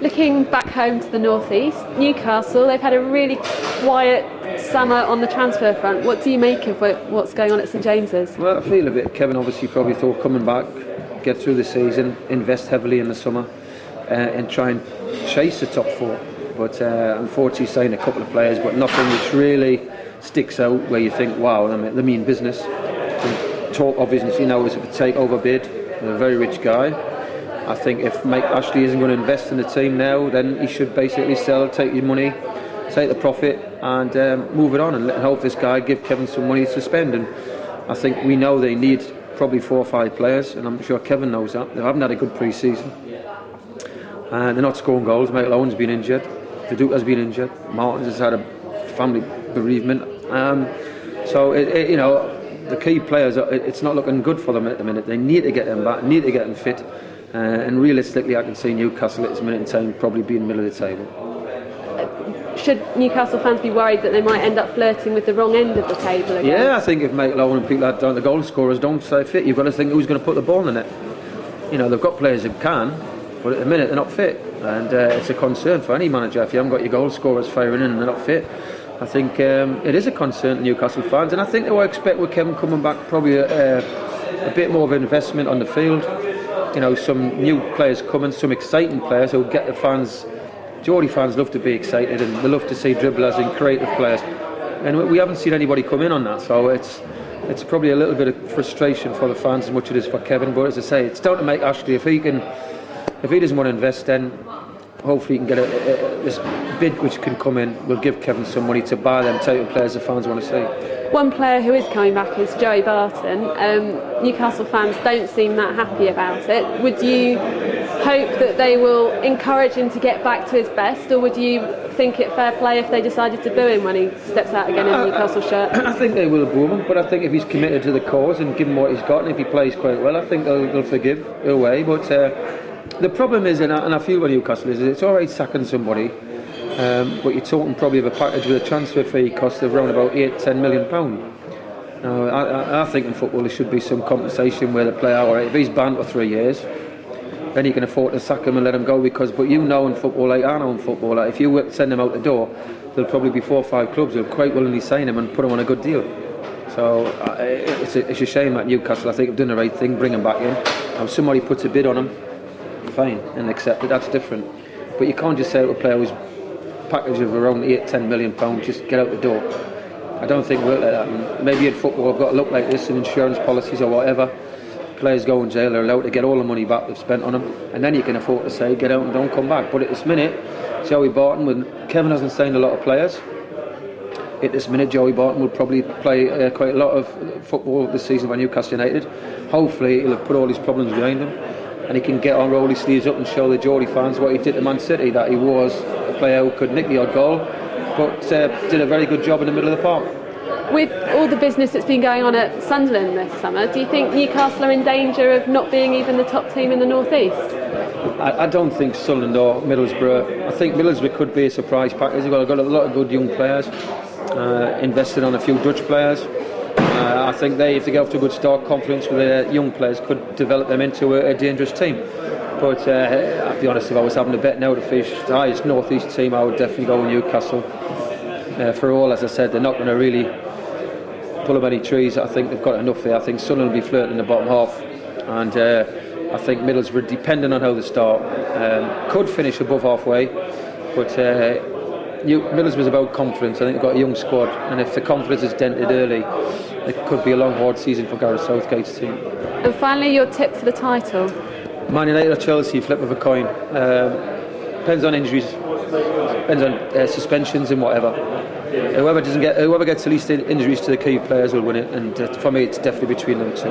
Looking back home to the northeast, Newcastle, they've had a really quiet summer on the transfer front. What do you make of what's going on at St James's? Well, I feel a bit. Kevin obviously probably thought coming back, get through the season, invest heavily in the summer, and try and chase the top four. But unfortunately, signed a couple of players, but nothing which really sticks out where you think, wow, they mean business. Talk obviously now is a takeover bid. A very rich guy. I think if Mike Ashley isn't going to invest in the team now, then he should basically sell, take your money, take the profit, and move it on and help this guy give Kevin some money to spend. And I think we know they need probably 4 or 5 players, and I'm sure Kevin knows that. They haven't had a good pre-season. They're not scoring goals. Michael Owen's been injured. The Duke has been injured. Martins has had a family bereavement. So the key players, it's not looking good for them at the minute. They need to get them back, need to get them fit. And realistically, I can see Newcastle at this minute in time probably being middle of the table. Should Newcastle fans be worried that they might end up flirting with the wrong end of the table again? Yeah, I think if Michael Owen and people like the goal scorers don't stay fit, you've got to think who's going to put the ball in the net. They've got players who can, but at the minute they're not fit. And it's a concern for any manager if you haven't got your goal scorers firing in and they're not fit. I think it is a concern to Newcastle fans, and I think they will expect with Kevin coming back probably a bit more of an investment on the field. Some new players coming, some exciting players who'll get the fans. Geordie fans love to be excited and they love to see dribblers and creative players, and we haven't seen anybody come in on that. So it's probably a little bit of frustration for the fans as much as it is for Kevin. But as I say, it's down to Mike Ashley. If he doesn't want to invest, then hopefully he can get this bid which can come in will give Kevin some money to buy them type of players the fans want to see. One player who is coming back is Joey Barton. Newcastle fans don't seem that happy about it. Would you hope that they will encourage him to get back to his best, or would you think it fair play if they decided to boo him when he steps out again in a Newcastle shirt? I think they will boo him, but I think if he's committed to the cause and give him what he's got, and if he plays quite well, I think they'll forgive away. But the problem is, and I feel with Newcastle, is it's all right sacking somebody, but you're talking probably of a package with a transfer fee cost of around about £8-10 million. Now, I think in football there should be some compensation where the player, all right, if he's banned for 3 years, then you can afford to sack him and let him go. But you know in football, like I know in football, like if you send him out the door, there'll probably be 4 or 5 clubs who'll quite willingly sign him and put him on a good deal. So it's a shame that Newcastle, I think, have done the right thing, bring him back in. Now, if somebody puts a bid on him, fine, and accept it, that's different. But you can't just say to a player who's package of around £8-10 million, just get out the door. I don't think it works like that. And maybe in football I've got to look like this in insurance policies or whatever. Players go in jail, they're allowed to get all the money back they've spent on them, and then you can afford to say get out and don't come back. But at this minute, Joey Barton, when Kevin hasn't signed a lot of players, at this minute Joey Barton will probably play quite a lot of football this season for Newcastle United. Hopefully he'll have put all his problems behind him and he can get on, roll his sleeves up and show the Geordie fans what he did to Man City, that he was a player who could nick the odd goal, but did a very good job in the middle of the park. With all the business that's been going on at Sunderland this summer, do you think Newcastle are in danger of not being even the top team in the North East? I don't think Sunderland or Middlesbrough. I think Middlesbrough could be a surprise package. They've got a lot of good young players, invested on a few Dutch players. I think if they get off to a good start, confidence with their young players could develop them into a dangerous team. But I'll be honest, if I was having a bet now to finish the highest North East team, I would definitely go with Newcastle. For all, as I said, they're not going to really pull up any trees. I think they've got enough there. I think Sunderland will be flirting in the bottom half, and I think Middlesbrough, depending on how they start, could finish above halfway. But Middlesbrough's about confidence. I think they've got a young squad, and if the confidence is dented early, it could be a long, hard season for Gareth Southgate's team. And finally, your tip for the title? Man United or Chelsea, flip of a coin. Depends on injuries, depends on suspensions and whatever. Whoever gets the least injuries to the key players will win it, and for me it's definitely between them two.